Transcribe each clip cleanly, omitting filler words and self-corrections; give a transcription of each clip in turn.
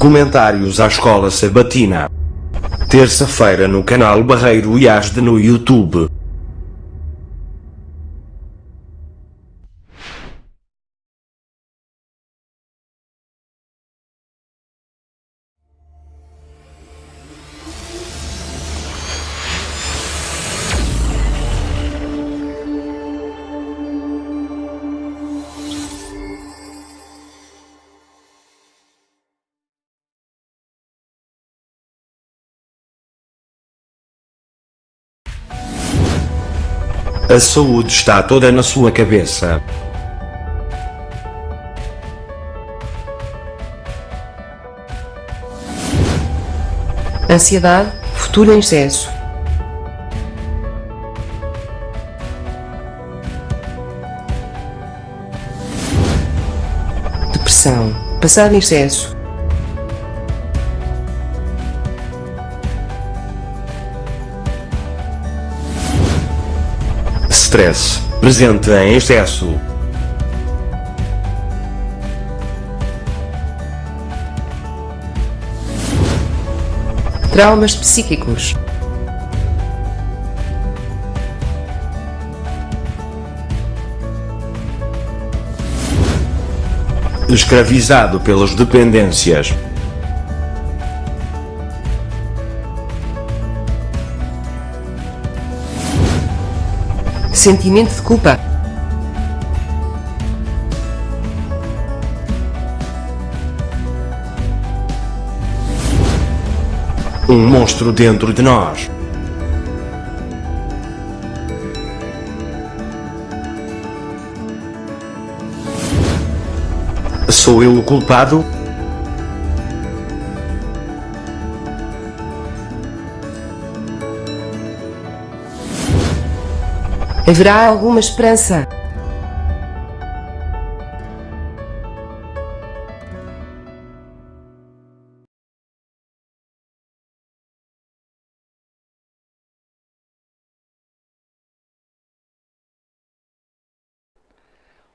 Comentários à Escola Sabatina. Terça-feira no canal Barreiro IASD no YouTube. A saúde está toda na sua cabeça. Ansiedade, futuro em excesso. Depressão, passado em excesso. Stress, presente em excesso. Traumas psíquicos. Escravizado pelas dependências. Sentimento de culpa. Um monstro dentro de nós. Sou eu o culpado? Haverá alguma esperança?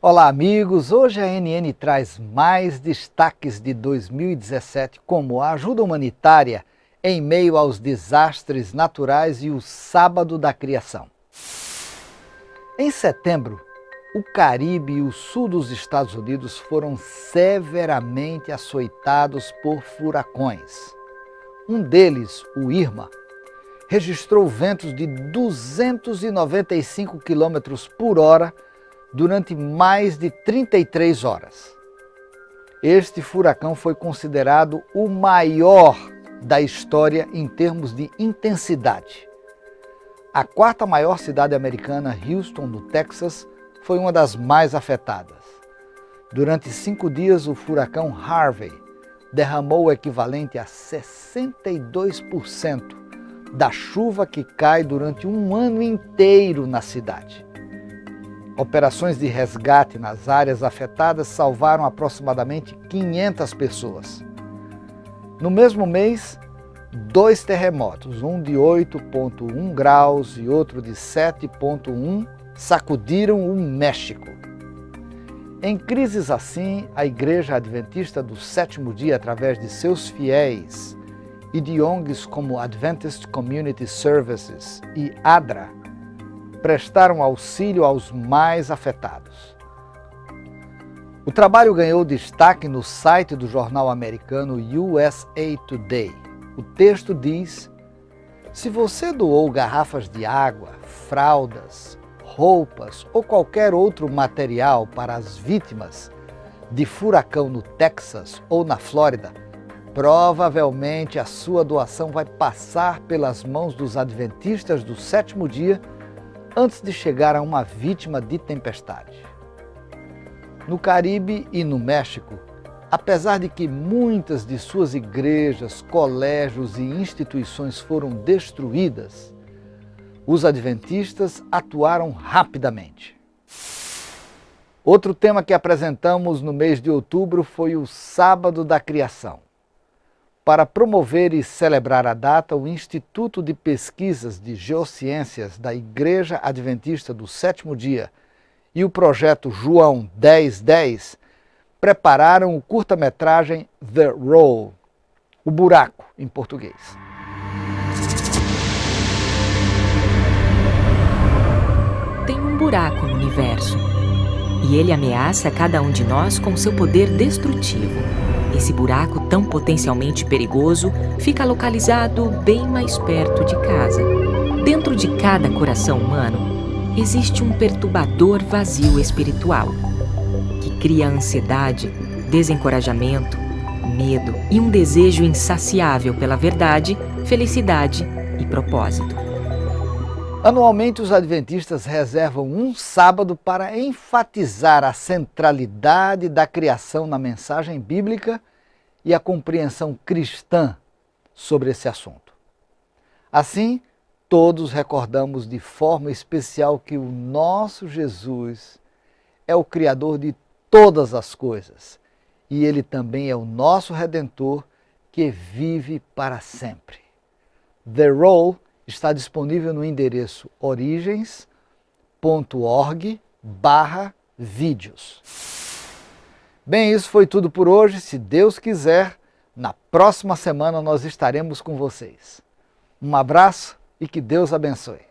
Olá amigos, hoje a NN traz mais destaques de 2017 como a ajuda humanitária em meio aos desastres naturais e o Sábado da Criação. Em setembro, o Caribe e o sul dos Estados Unidos foram severamente açoitados por furacões. Um deles, o Irma, registrou ventos de 295 km por hora durante mais de 33 horas. Este furacão foi considerado o maior da história em termos de intensidade. A quarta maior cidade americana, Houston, no Texas, foi uma das mais afetadas. Durante 5 dias, o furacão Harvey derramou o equivalente a 62% da chuva que cai durante um ano inteiro na cidade. Operações de resgate nas áreas afetadas salvaram aproximadamente 500 pessoas. No mesmo mês, 2 terremotos, um de 8,1 graus e outro de 7,1, sacudiram o México. Em crises assim, a Igreja Adventista do Sétimo Dia, através de seus fiéis e de ONGs como Adventist Community Services e ADRA, prestaram auxílio aos mais afetados. O trabalho ganhou destaque no site do jornal americano USA Today. O texto diz: se você doou garrafas de água, fraldas, roupas ou qualquer outro material para as vítimas de furacão no Texas ou na Flórida, provavelmente a sua doação vai passar pelas mãos dos adventistas do sétimo dia antes de chegar a uma vítima de tempestade. No Caribe e no México, apesar de que muitas de suas igrejas, colégios e instituições foram destruídas, os adventistas atuaram rapidamente. Outro tema que apresentamos no mês de outubro foi o Sábado da Criação. Para promover e celebrar a data, o Instituto de Pesquisas de Geociências da Igreja Adventista do Sétimo Dia e o projeto João 1010 prepararam o curta-metragem The Roll, O buraco, em português. Tem um buraco no universo e ele ameaça cada um de nós com seu poder destrutivo. Esse buraco, tão potencialmente perigoso, fica localizado bem mais perto de casa. Dentro de cada coração humano, existe um perturbador vazio espiritual que cria ansiedade, desencorajamento, medo e um desejo insaciável pela verdade, felicidade e propósito. Anualmente, os adventistas reservam um sábado para enfatizar a centralidade da criação na mensagem bíblica e a compreensão cristã sobre esse assunto. Assim, todos recordamos de forma especial que o nosso Jesus é o Criador de todas as coisas e Ele também é o nosso Redentor que vive para sempre. The Roll está disponível no endereço origens.org/vídeos. Bem, isso foi tudo por hoje. Se Deus quiser, na próxima semana nós estaremos com vocês. Um abraço e que Deus abençoe.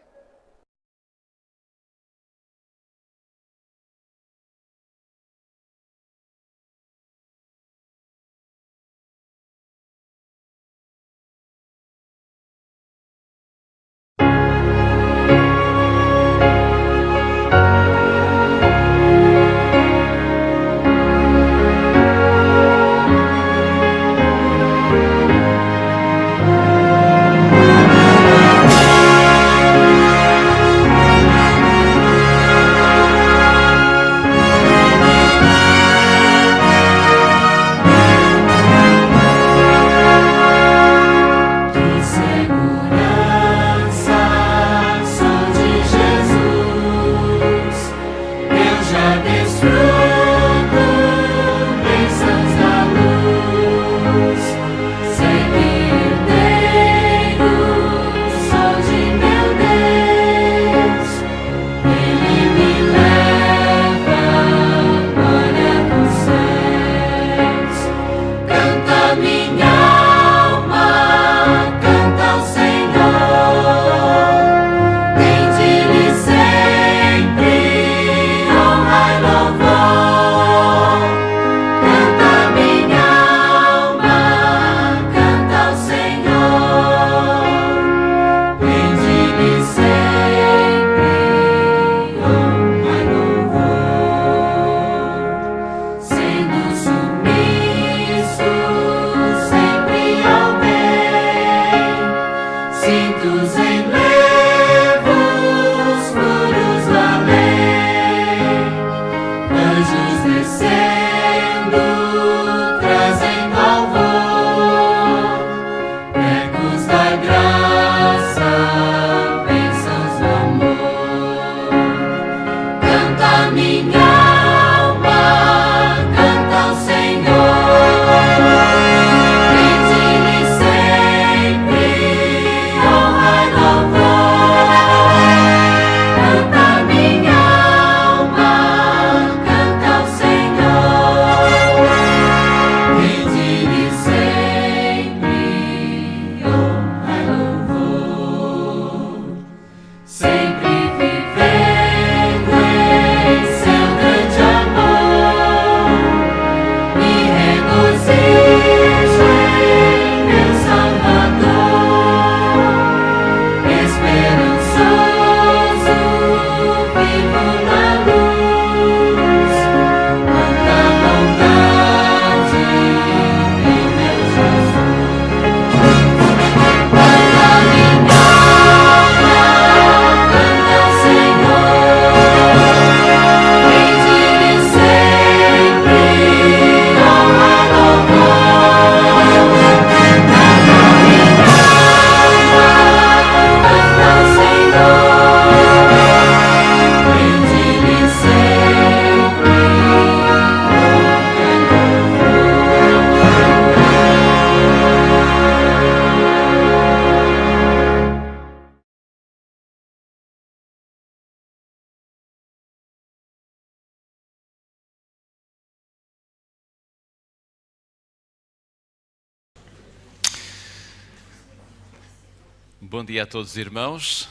Bom dia a todos os irmãos.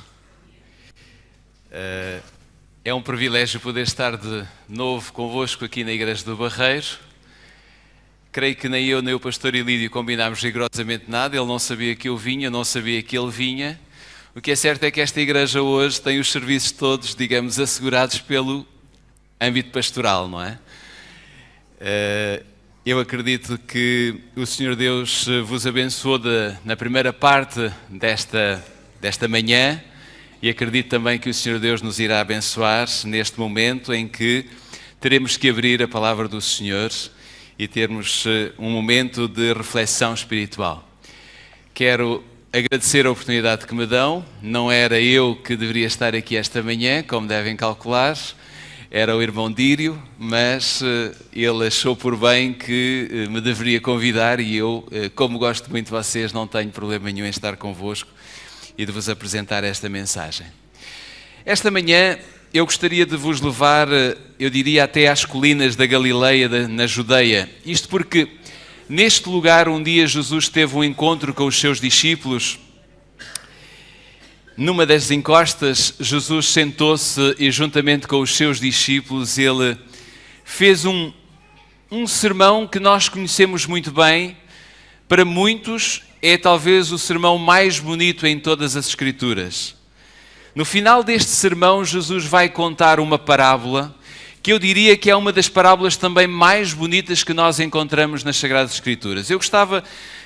É um privilégio poder estar de novo convosco aqui na Igreja do Barreiro. Creio que nem eu nem o pastor Ilídio combinámos rigorosamente nada. Ele não sabia que eu vinha, eu não sabia que ele vinha. O que é certo é que esta igreja hoje tem os serviços todos, digamos, assegurados pelo âmbito pastoral, não é? Eu acredito que o Senhor Deus vos abençoou na primeira parte desta manhã e acredito também que o Senhor Deus nos irá abençoar neste momento em que teremos que abrir a palavra do Senhor e termos um momento de reflexão espiritual. Quero agradecer a oportunidade que me dão. Não era eu que deveria estar aqui esta manhã, como devem calcular. Era o irmão Dírio, mas ele achou por bem que me deveria convidar e eu, como gosto muito de vocês, não tenho problema nenhum em estar convosco e de vos apresentar esta mensagem. Esta manhã eu gostaria de vos levar, eu diria, até às colinas da Galileia, na Judeia. Isto porque neste lugar um dia Jesus teve um encontro com os seus discípulos. Numa das encostas, Jesus sentou-se e juntamente com os seus discípulos ele fez um sermão que nós conhecemos muito bem. Para muitos é talvez o sermão mais bonito em todas as Escrituras. No final deste sermão, Jesus vai contar uma parábola que eu diria que é uma das parábolas também mais bonitas que nós encontramos nas Sagradas Escrituras. Eu gostava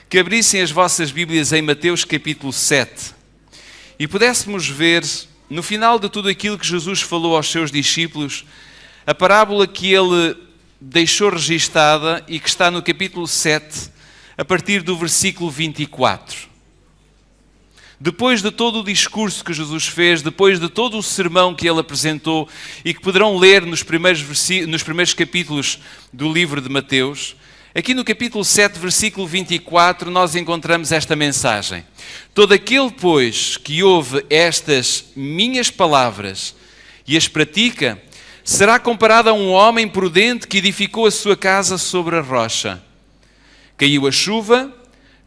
que abrissem as vossas Bíblias em Mateus capítulo 7. E pudéssemos ver, no final de tudo aquilo que Jesus falou aos seus discípulos, a parábola que ele deixou registada e que está no capítulo 7, a partir do versículo 24. Depois de todo o discurso que Jesus fez, depois de todo o sermão que ele apresentou e que poderão ler nos primeiros capítulos do livro de Mateus, aqui no capítulo 7, versículo 24, nós encontramos esta mensagem. Todo aquele, pois, que ouve estas minhas palavras e as pratica, será comparado a um homem prudente que edificou a sua casa sobre a rocha. Caiu a chuva,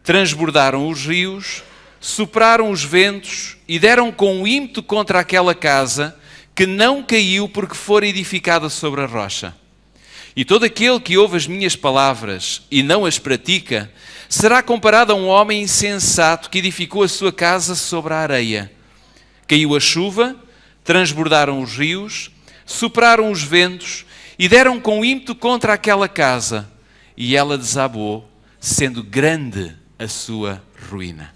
transbordaram os rios, sopraram os ventos e deram com ímpeto contra aquela casa, que não caiu porque fora edificada sobre a rocha. E todo aquele que ouve as minhas palavras e não as pratica, será comparado a um homem insensato que edificou a sua casa sobre a areia. Caiu a chuva, transbordaram os rios, sopraram os ventos e deram com ímpeto contra aquela casa, e ela desabou, sendo grande a sua ruína.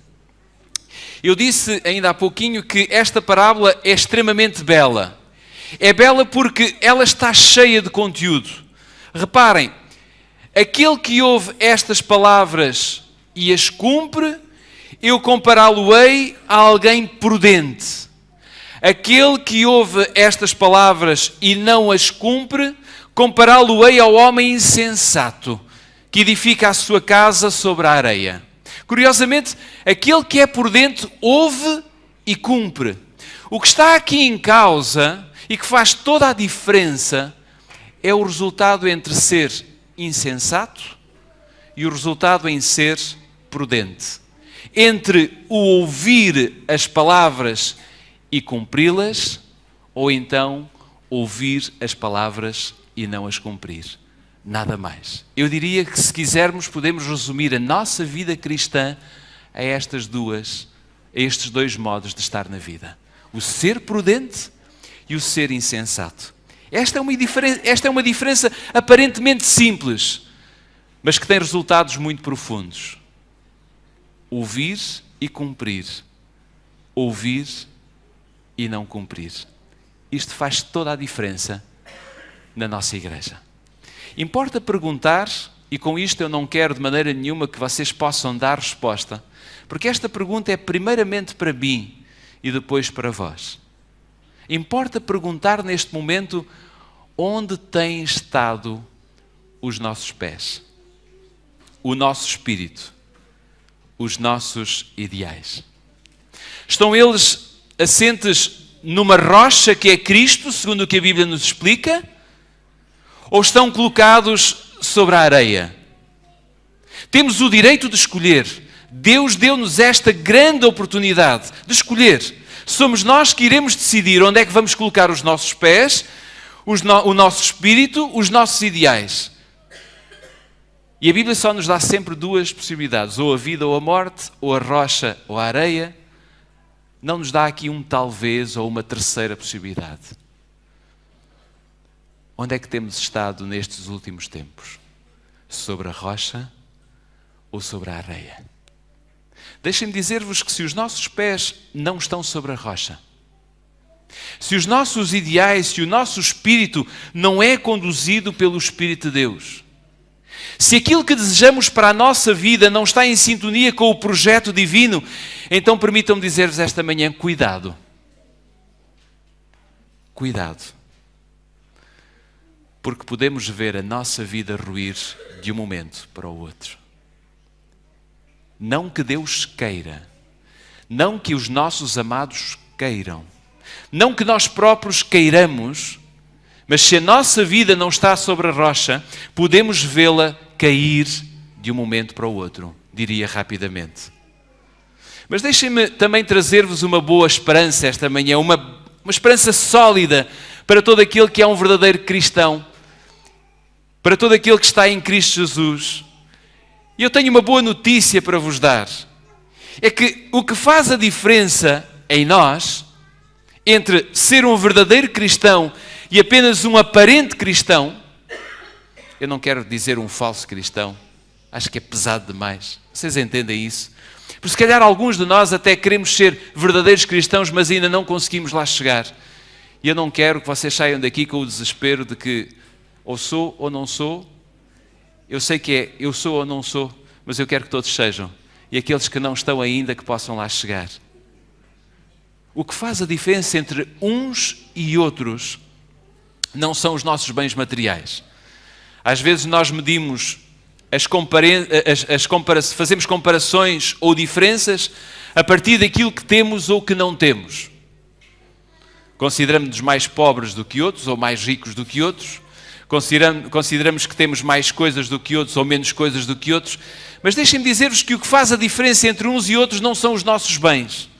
Eu disse ainda há pouquinho que esta parábola é extremamente bela. É bela porque ela está cheia de conteúdo. Reparem, aquele que ouve estas palavras e as cumpre, eu compará-lo-ei a alguém prudente. Aquele que ouve estas palavras e não as cumpre, compará-lo-ei ao homem insensato, que edifica a sua casa sobre a areia. Curiosamente, aquele que é prudente ouve e cumpre. O que está aqui em causa e que faz toda a diferença é o resultado entre ser insensato e o resultado em ser prudente. Entre o ouvir as palavras e cumpri-las, ou então ouvir as palavras e não as cumprir. Nada mais. Eu diria que, se quisermos, podemos resumir a nossa vida cristã a estes dois modos de estar na vida. O ser prudente e o ser insensato. Esta é uma diferença aparentemente simples, mas que tem resultados muito profundos. Ouvir e cumprir. Ouvir e não cumprir. Isto faz toda a diferença na nossa igreja. Importa perguntar, e com isto eu não quero de maneira nenhuma que vocês possam dar resposta, porque esta pergunta é primeiramente para mim e depois para vós. Importa perguntar neste momento onde têm estado os nossos pés, o nosso espírito, os nossos ideais. Estão eles assentes numa rocha que é Cristo, segundo o que a Bíblia nos explica, ou estão colocados sobre a areia? Temos o direito de escolher, Deus deu-nos esta grande oportunidade de escolher. Somos nós que iremos decidir onde é que vamos colocar os nossos pés, o nosso espírito, os nossos ideais. E a Bíblia só nos dá sempre duas possibilidades, ou a vida ou a morte, ou a rocha ou a areia. Não nos dá aqui um talvez ou uma terceira possibilidade. Onde é que temos estado nestes últimos tempos? Sobre a rocha ou sobre a areia? Deixem-me dizer-vos que se os nossos pés não estão sobre a rocha, se os nossos ideais, se o nosso espírito não é conduzido pelo Espírito de Deus, se aquilo que desejamos para a nossa vida não está em sintonia com o projeto divino, então permitam-me dizer-vos esta manhã, cuidado. Cuidado. Porque podemos ver a nossa vida ruir de um momento para o outro. Não que Deus queira, não que os nossos amados queiram, não que nós próprios queiramos, mas se a nossa vida não está sobre a rocha, podemos vê-la cair de um momento para o outro, diria rapidamente. Mas deixem-me também trazer-vos uma boa esperança esta manhã, uma esperança sólida para todo aquele que é um verdadeiro cristão, para todo aquele que está em Cristo Jesus. E eu tenho uma boa notícia para vos dar. É que o que faz a diferença em nós, entre ser um verdadeiro cristão e apenas um aparente cristão, eu não quero dizer um falso cristão, acho que é pesado demais. Vocês entendem isso? Porque se calhar alguns de nós até queremos ser verdadeiros cristãos, mas ainda não conseguimos lá chegar. E eu não quero que vocês saiam daqui com o desespero de que ou sou ou não sou. Eu sei que é eu sou ou não sou, mas eu quero que todos sejam. E aqueles que não estão ainda, que possam lá chegar. O que faz a diferença entre uns e outros não são os nossos bens materiais. Às vezes nós medimos, fazemos comparações ou diferenças a partir daquilo que temos ou que não temos. Consideramos-nos mais pobres do que outros ou mais ricos do que outros. Consideramos que temos mais coisas do que outros ou menos coisas do que outros. Mas deixem-me dizer-vos que o que faz a diferença entre uns e outros não são os nossos bens.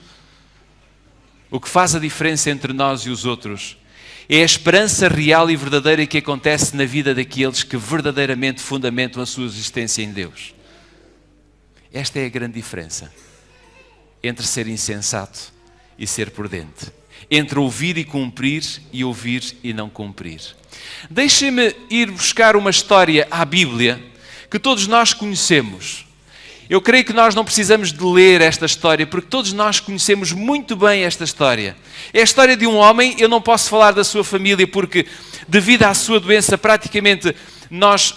O que faz a diferença entre nós e os outros é a esperança real e verdadeira que acontece na vida daqueles que verdadeiramente fundamentam a sua existência em Deus. Esta é a grande diferença entre ser insensato e ser prudente. Entre ouvir e cumprir e ouvir e não cumprir. Deixem-me ir buscar uma história à Bíblia que todos nós conhecemos. Eu creio que nós não precisamos de ler esta história, porque todos nós conhecemos muito bem esta história. É a história de um homem, eu não posso falar da sua família, porque devido à sua doença, praticamente nós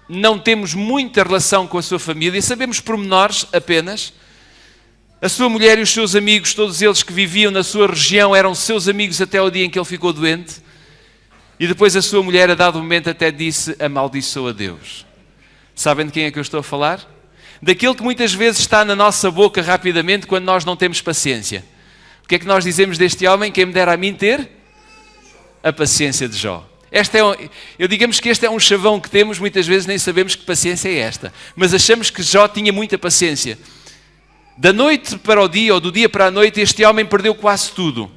não temos muita relação com a sua família, sabemos pormenores apenas. A sua mulher e os seus amigos, todos eles que viviam na sua região, eram seus amigos até o dia em que ele ficou doente. E depois a sua mulher, a dado momento, até disse: amaldiçoa Deus. Sabem de quem é que eu estou a falar? Daquele que muitas vezes está na nossa boca rapidamente quando nós não temos paciência. O que é que nós dizemos deste homem? Quem me dera a mim ter a paciência de Jó. Digamos que este é um chavão que temos, muitas vezes nem sabemos que paciência é esta. Mas achamos que Jó tinha muita paciência. Da noite para o dia, ou do dia para a noite, este homem perdeu quase tudo.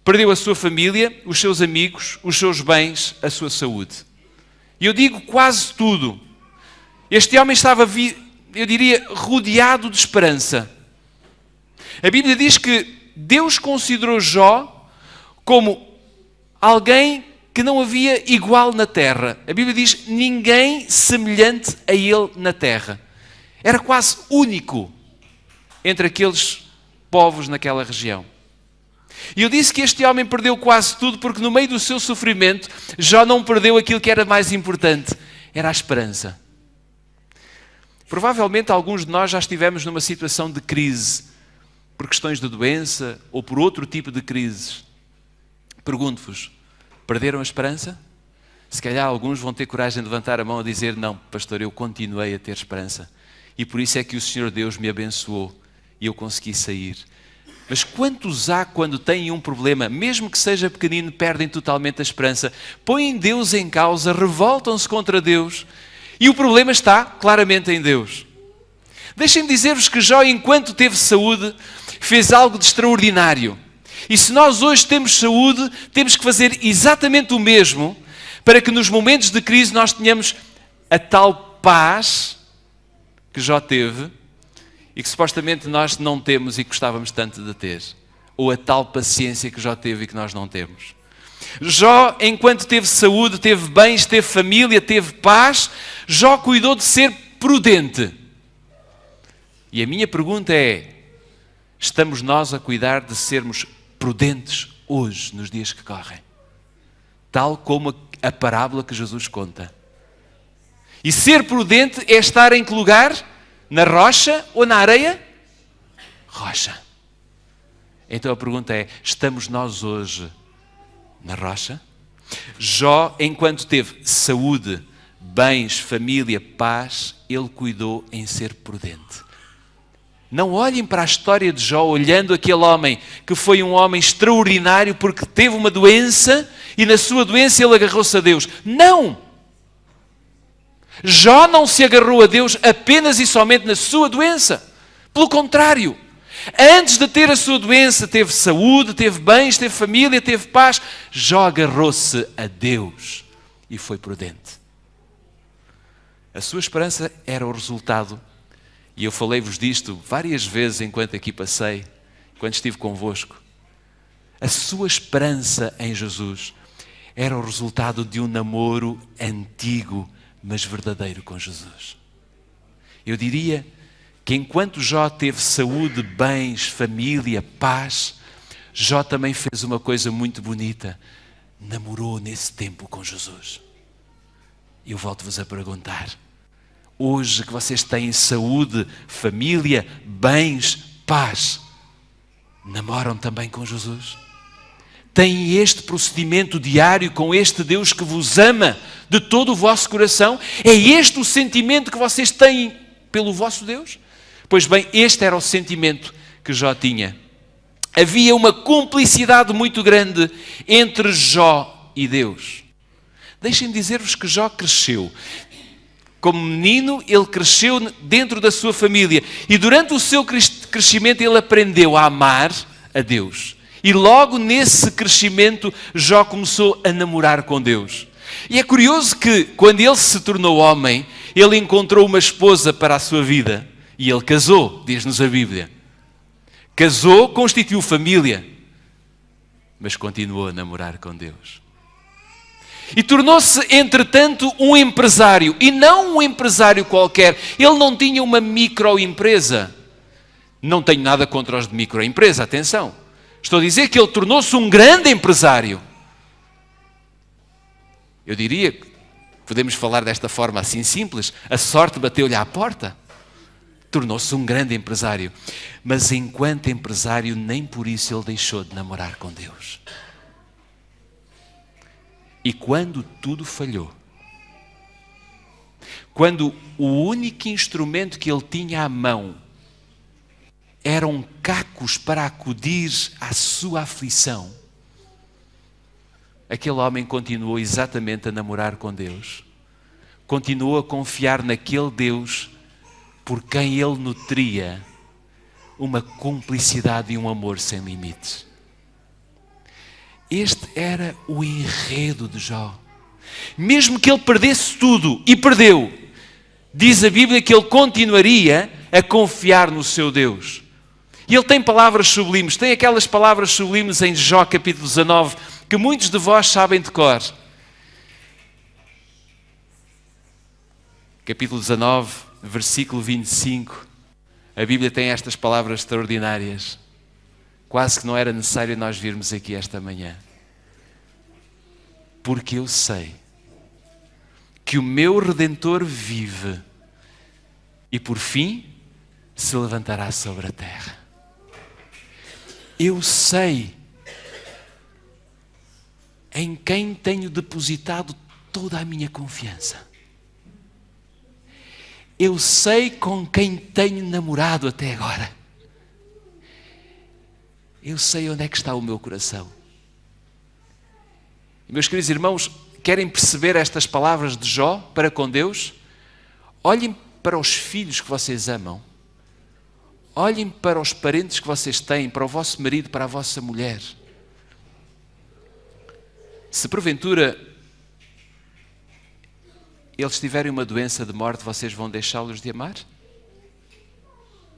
Perdeu a sua família, os seus amigos, os seus bens, a sua saúde. E eu digo quase tudo. Este homem estava, eu diria, rodeado de esperança. A Bíblia diz que Deus considerou Jó como alguém que não havia igual na terra. A Bíblia diz: ninguém semelhante a ele na terra. Era quase único entre aqueles povos naquela região. E eu disse que este homem perdeu quase tudo porque no meio do seu sofrimento Jó não perdeu aquilo que era mais importante, era a esperança. Provavelmente alguns de nós já estivemos numa situação de crise, por questões de doença ou por outro tipo de crises. Pergunto-vos, perderam a esperança? Se calhar alguns vão ter coragem de levantar a mão e dizer: não, pastor, eu continuei a ter esperança. E por isso é que o Senhor Deus me abençoou e eu consegui sair. Mas quantos há quando têm um problema, mesmo que seja pequenino, perdem totalmente a esperança, põem Deus em causa, revoltam-se contra Deus e o problema está claramente em Deus. Deixem-me dizer-vos que Jó, enquanto teve saúde, fez algo de extraordinário. E se nós hoje temos saúde, temos que fazer exatamente o mesmo para que nos momentos de crise nós tenhamos a tal paz que Jó teve e que supostamente nós não temos e gostávamos tanto de ter. Ou a tal paciência que Jó teve e que nós não temos. Jó, enquanto teve saúde, teve bens, teve família, teve paz, Jó cuidou de ser prudente. E a minha pergunta é, estamos nós a cuidar de sermos prudentes hoje, nos dias que correm? Tal como a parábola que Jesus conta. E ser prudente é estar em que lugar? Na rocha ou na areia? Rocha. Então a pergunta é, estamos nós hoje na rocha? Jó, enquanto teve saúde, bens, família, paz, ele cuidou em ser prudente. Não olhem para a história de Jó olhando aquele homem que foi um homem extraordinário porque teve uma doença e na sua doença ele agarrou-se a Deus. Não! Jó não se agarrou a Deus apenas e somente na sua doença. Pelo contrário, antes de ter a sua doença, teve saúde, teve bens, teve família, teve paz. Jó agarrou-se a Deus e foi prudente. A sua esperança era o resultado, e eu falei-vos disto várias vezes enquanto aqui passei, enquanto estive convosco. A sua esperança em Jesus era o resultado de um namoro antigo, mas verdadeiro com Jesus. Eu diria que enquanto Jó teve saúde, bens, família, paz, Jó também fez uma coisa muito bonita. Namorou nesse tempo com Jesus. Eu volto-vos a perguntar, hoje que vocês têm saúde, família, bens, paz, namoram também com Jesus? Têm este procedimento diário com este Deus que vos ama de todo o vosso coração? É este o sentimento que vocês têm pelo vosso Deus? Pois bem, este era o sentimento que Jó tinha. Havia uma cumplicidade muito grande entre Jó e Deus. Deixem-me dizer-vos que Jó cresceu. Como menino, ele cresceu dentro da sua família. E durante o seu crescimento, ele aprendeu a amar a Deus. E logo nesse crescimento, Jó começou a namorar com Deus. E é curioso que, quando ele se tornou homem, ele encontrou uma esposa para a sua vida. E ele casou, diz-nos a Bíblia. Casou, constituiu família, mas continuou a namorar com Deus. E tornou-se, entretanto, um empresário. E não um empresário qualquer. Ele não tinha uma microempresa. Não tenho nada contra os de microempresa, atenção. Estou a dizer que ele tornou-se um grande empresário. Eu diria que podemos falar desta forma assim simples. A sorte bateu-lhe à porta. Tornou-se um grande empresário. Mas enquanto empresário, nem por isso ele deixou de namorar com Deus. E quando tudo falhou, quando o único instrumento que ele tinha à mão eram cacos para acudir à sua aflição, aquele homem continuou exatamente a namorar com Deus. Continuou a confiar naquele Deus por quem ele nutria uma cumplicidade e um amor sem limites. Este era o enredo de Jó. Mesmo que ele perdesse tudo, e perdeu, diz a Bíblia que ele continuaria a confiar no seu Deus. E ele tem palavras sublimes, tem aquelas palavras sublimes em Jó capítulo 19, que muitos de vós sabem de cor. Capítulo 19, versículo 25, a Bíblia tem estas palavras extraordinárias. Quase que não era necessário nós virmos aqui esta manhã. Porque eu sei que o meu Redentor vive e por fim se levantará sobre a terra. Eu sei em quem tenho depositado toda a minha confiança. Eu sei com quem tenho namorado até agora. Eu sei onde é que está o meu coração. E, meus queridos irmãos, querem perceber estas palavras de Jó para com Deus? Olhem para os filhos que vocês amam Olhem para os parentes que vocês têm, para o vosso marido, para a vossa mulher. Se porventura eles tiverem uma doença de morte, vocês vão deixá-los de amar?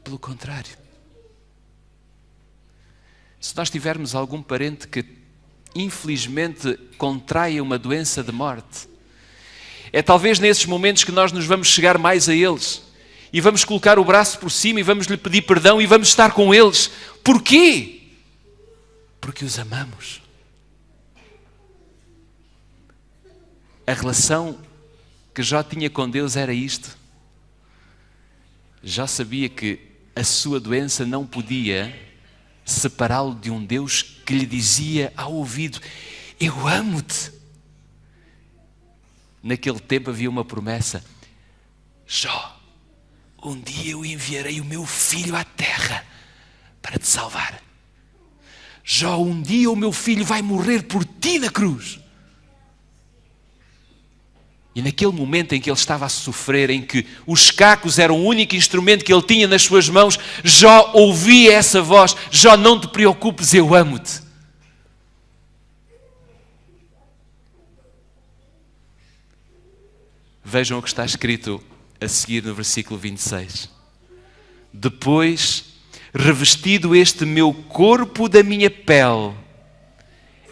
Pelo contrário. Se nós tivermos algum parente que infelizmente contraia uma doença de morte, é talvez nesses momentos que nós nos vamos chegar mais a eles e vamos colocar o braço por cima e vamos lhe pedir perdão e vamos estar com eles. Porquê? Porque os amamos. A relação que Jó tinha com Deus era isto. Jó sabia que a sua doença não podia separá-lo de um Deus que lhe dizia ao ouvido: eu amo-te. Naquele tempo havia uma promessa: Jó, um dia eu enviarei o meu filho à terra para te salvar. Jó, um dia o meu filho vai morrer por ti na cruz. E naquele momento em que ele estava a sofrer, em que os cacos eram o único instrumento que ele tinha nas suas mãos, Jó ouvia essa voz: Jó, não te preocupes, eu amo-te. Vejam o que está escrito a seguir no versículo 26. Depois, revestido este meu corpo da minha pele,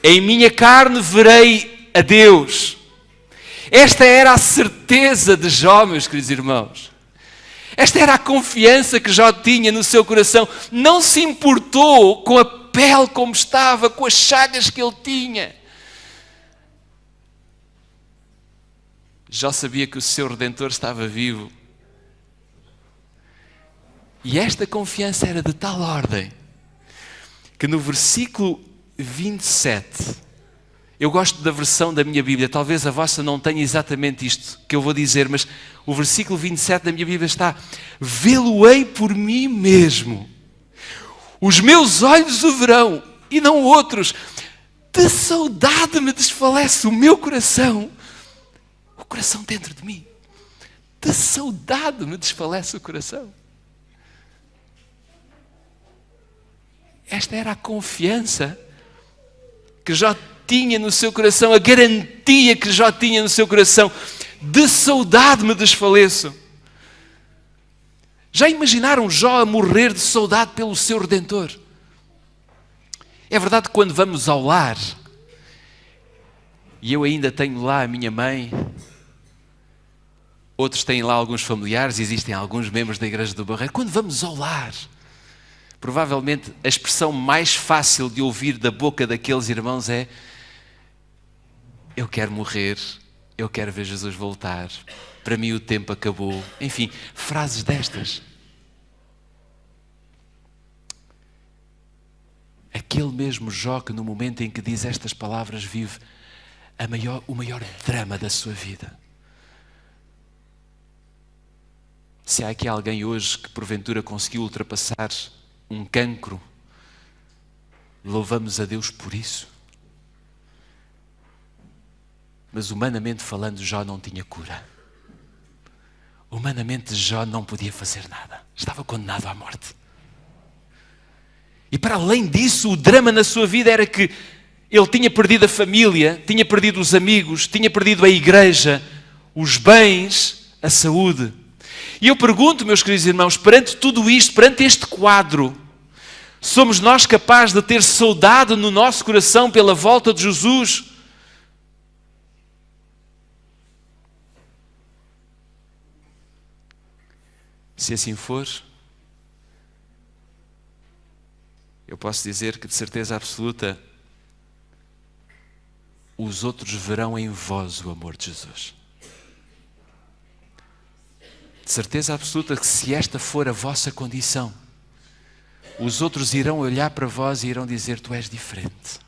em minha carne verei a Deus. Esta era a certeza de Jó, meus queridos irmãos. Esta era a confiança que Jó tinha no seu coração. Não se importou com a pele como estava, com as chagas que ele tinha. Jó sabia que o seu Redentor estava vivo. E esta confiança era de tal ordem que no versículo 27... Eu gosto da versão da minha Bíblia, talvez a vossa não tenha exatamente isto que eu vou dizer, mas o versículo 27 da minha Bíblia está: vê-lo-ei por mim mesmo, os meus olhos o verão e não outros, de saudade me desfalece o meu coração, o coração dentro de mim, de saudade me desfalece o coração. Esta era a confiança que Jó tinha no seu coração, a garantia que Jó tinha no seu coração: de saudade me desfaleço. Já imaginaram Jó a morrer de saudade pelo seu Redentor? É verdade que quando vamos ao lar, e eu ainda tenho lá a minha mãe, outros têm lá alguns familiares, existem alguns membros da Igreja do Barreiro, quando vamos ao lar, provavelmente a expressão mais fácil de ouvir da boca daqueles irmãos é: eu quero morrer, eu quero ver Jesus voltar, para mim o tempo acabou. Enfim, frases destas. Aquele mesmo Jó que no momento em que diz estas palavras vive o maior drama da sua vida. Se há aqui alguém hoje que porventura conseguiu ultrapassar um cancro, louvamos a Deus por isso. Mas humanamente falando, Jó não tinha cura. Humanamente, Jó não podia fazer nada. Estava condenado à morte. E para além disso, o drama na sua vida era que ele tinha perdido a família, tinha perdido os amigos, tinha perdido a igreja, os bens, a saúde. E eu pergunto, meus queridos irmãos, perante tudo isto, perante este quadro, somos nós capazes de ter saudade no nosso coração pela volta de Jesus? Se assim for, eu posso dizer que de certeza absoluta os outros verão em vós o amor de Jesus. De certeza absoluta que se esta for a vossa condição, os outros irão olhar para vós e irão dizer: tu és diferente.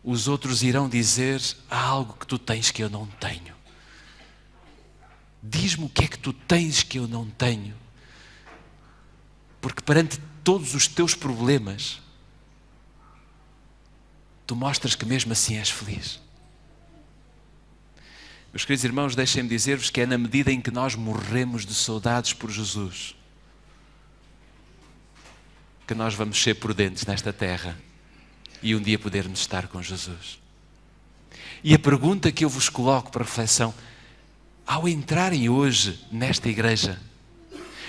Os outros irão dizer: há algo que tu tens que eu não tenho. Diz-me o que é que tu tens que eu não tenho. Porque perante todos os teus problemas, tu mostras que mesmo assim és feliz. Meus queridos irmãos, deixem-me dizer-vos que é na medida em que nós morremos de saudades por Jesus que nós vamos ser prudentes nesta terra e um dia podermos estar com Jesus. E a pergunta que eu vos coloco para reflexão, ao entrarem hoje nesta igreja,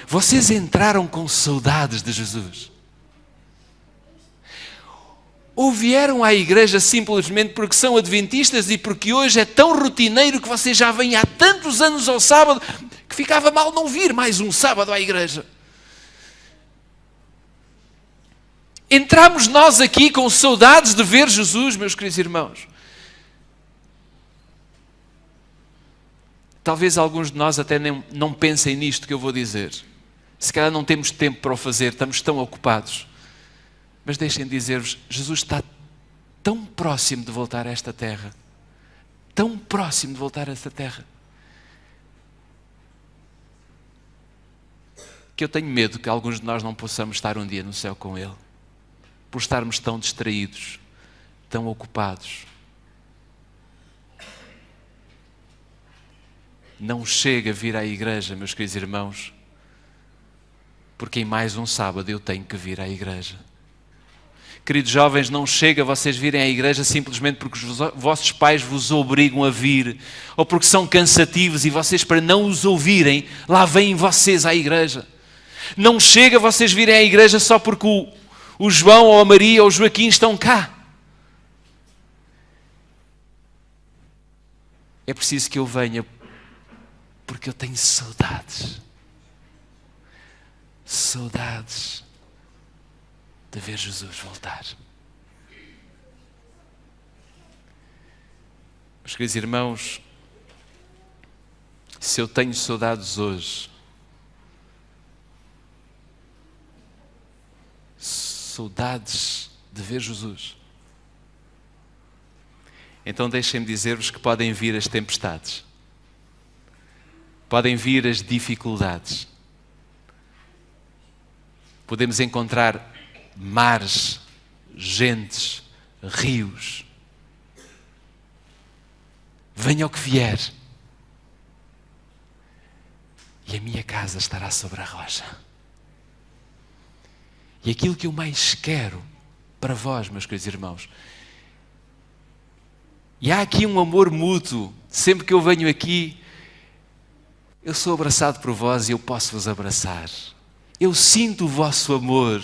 vocês entraram com saudades de Jesus? Ou vieram à igreja simplesmente porque são adventistas e porque hoje é tão rotineiro que vocês já vêm há tantos anos ao sábado que ficava mal não vir mais um sábado à igreja? Entramos nós aqui com saudades de ver Jesus, meus queridos irmãos? Talvez alguns de nós até não pensem nisto que eu vou dizer. Se calhar não temos tempo para o fazer, estamos tão ocupados. Mas deixem de dizer-vos, Jesus está tão próximo de voltar a esta terra. Tão próximo de voltar a esta terra. Que eu tenho medo que alguns de nós não possamos estar um dia no céu com Ele. Por estarmos tão distraídos, tão ocupados. Não chega a vir à igreja, meus queridos irmãos, porque em mais um sábado eu tenho que vir à igreja. Queridos jovens, não chega a vocês virem à igreja simplesmente porque os vossos pais vos obrigam a vir, ou porque são cansativos e vocês, para não os ouvirem, lá vêm vocês à igreja. Não chega a vocês virem à igreja só porque o João ou a Maria ou o Joaquim estão cá. É preciso que eu venha porque eu tenho saudades. Saudades de ver Jesus voltar. Meus queridos irmãos, se eu tenho saudades hoje, saudades de ver Jesus, então deixem-me dizer-vos que podem vir as tempestades, podem vir as dificuldades, podemos encontrar mares, gentes, rios. Venha o que vier, e a minha casa estará sobre a rocha. E aquilo que eu mais quero para vós, meus queridos irmãos, e há aqui um amor mútuo, sempre que eu venho aqui, eu sou abraçado por vós e eu posso vos abraçar. Eu sinto o vosso amor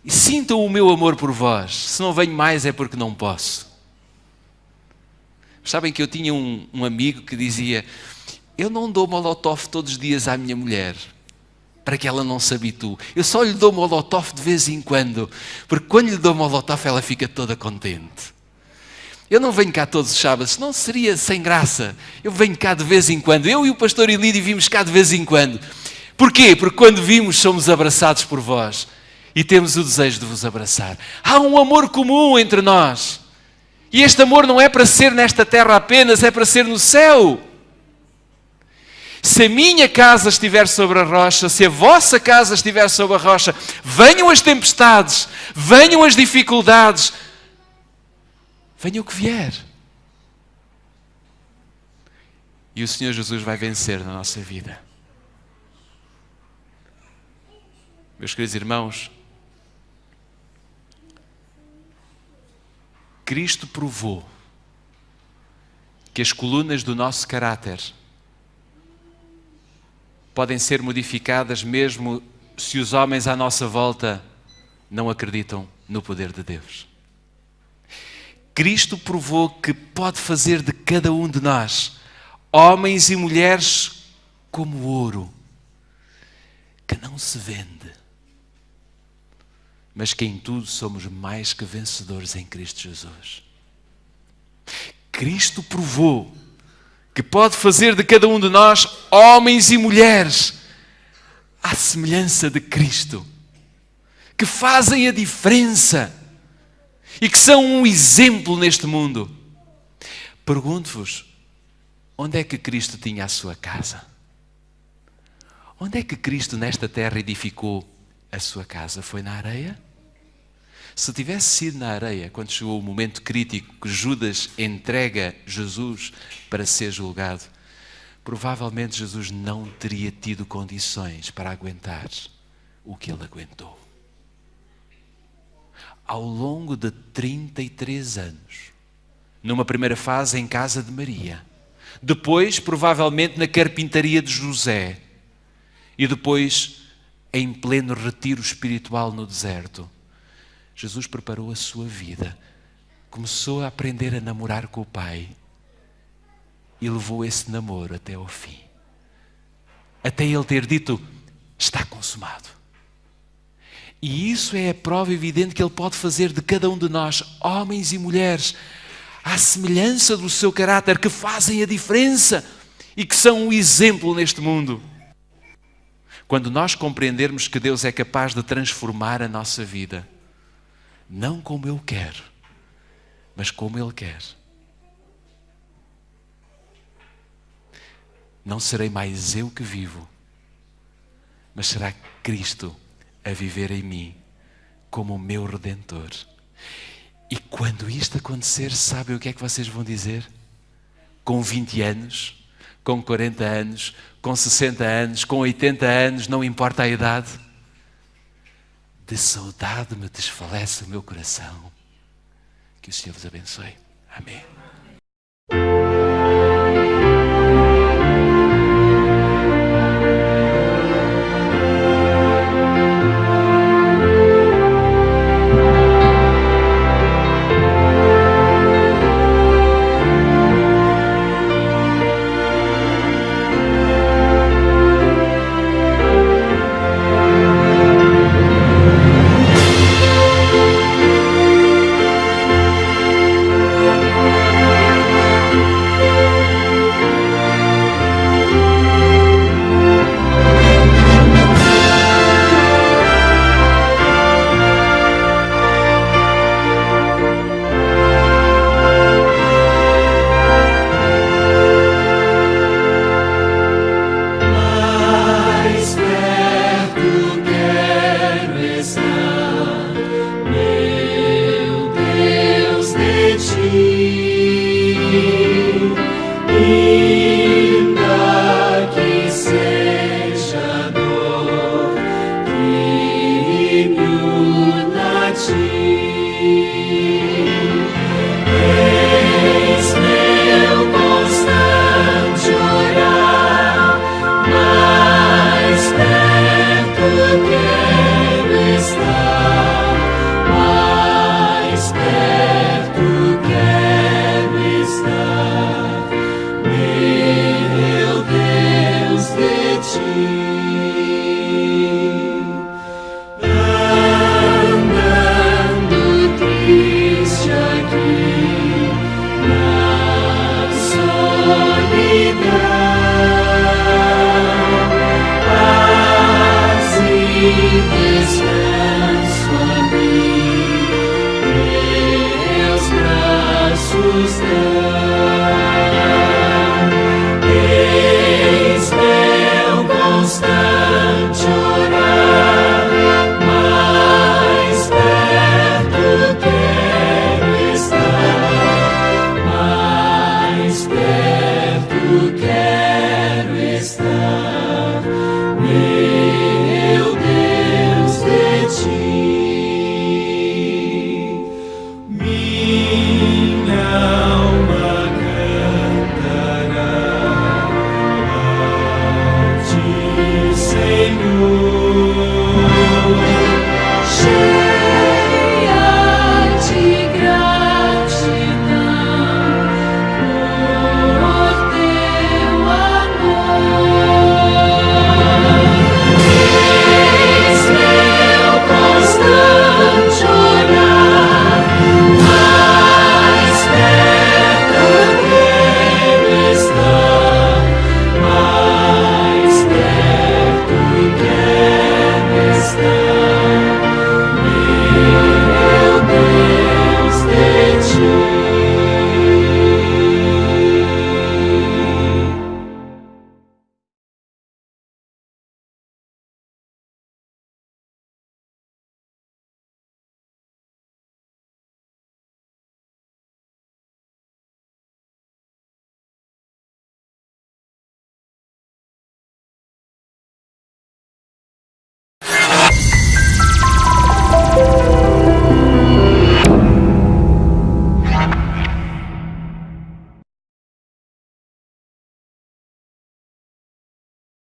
e sintam o meu amor por vós. Se não venho mais é porque não posso. Sabem que eu tinha um amigo que dizia: eu não dou molotov todos os dias à minha mulher para que ela não se habitue. Eu só lhe dou molotov de vez em quando, porque quando lhe dou molotov ela fica toda contente. Eu não venho cá todos os sábados, senão seria sem graça. Eu venho cá de vez em quando. Eu e o pastor Elídio vimos cá de vez em quando. Porquê? Porque quando vimos somos abraçados por vós e temos o desejo de vos abraçar. Há um amor comum entre nós. E este amor não é para ser nesta terra apenas, é para ser no céu. Se a minha casa estiver sobre a rocha, se a vossa casa estiver sobre a rocha, venham as tempestades, venham as dificuldades, venha o que vier. E o Senhor Jesus vai vencer na nossa vida. Meus queridos irmãos, Cristo provou que as colunas do nosso caráter podem ser modificadas mesmo se os homens à nossa volta não acreditam no poder de Deus. Cristo provou que pode fazer de cada um de nós homens e mulheres como ouro, que não se vende, mas que em tudo somos mais que vencedores em Cristo Jesus. Cristo provou que pode fazer de cada um de nós homens e mulheres à semelhança de Cristo, que fazem a diferença e que são um exemplo neste mundo. Pergunto-vos, onde é que Cristo tinha a sua casa? Onde é que Cristo nesta terra edificou a sua casa? Foi na areia? Se tivesse sido na areia, quando chegou o momento crítico que Judas entrega Jesus para ser julgado, provavelmente Jesus não teria tido condições para aguentar o que ele aguentou. Ao longo de 33 anos, numa primeira fase em casa de Maria, depois provavelmente na carpintaria de José e depois em pleno retiro espiritual no deserto, Jesus preparou a sua vida, começou a aprender a namorar com o Pai e levou esse namoro até ao fim. Até ele ter dito, está consumado. E isso é a prova evidente que ele pode fazer de cada um de nós, homens e mulheres, à semelhança do seu caráter, que fazem a diferença e que são um exemplo neste mundo. Quando nós compreendermos que Deus é capaz de transformar a nossa vida, não como eu quero, mas como Ele quer, não serei mais eu que vivo, mas será Cristo a viver em mim como o meu Redentor. E quando isto acontecer, sabem o que é que vocês vão dizer? Com 20 anos, com 40 anos, com 60 anos, com 80 anos, não importa a idade. De saudade me desfalece o meu coração. Que o Senhor vos abençoe. Amém.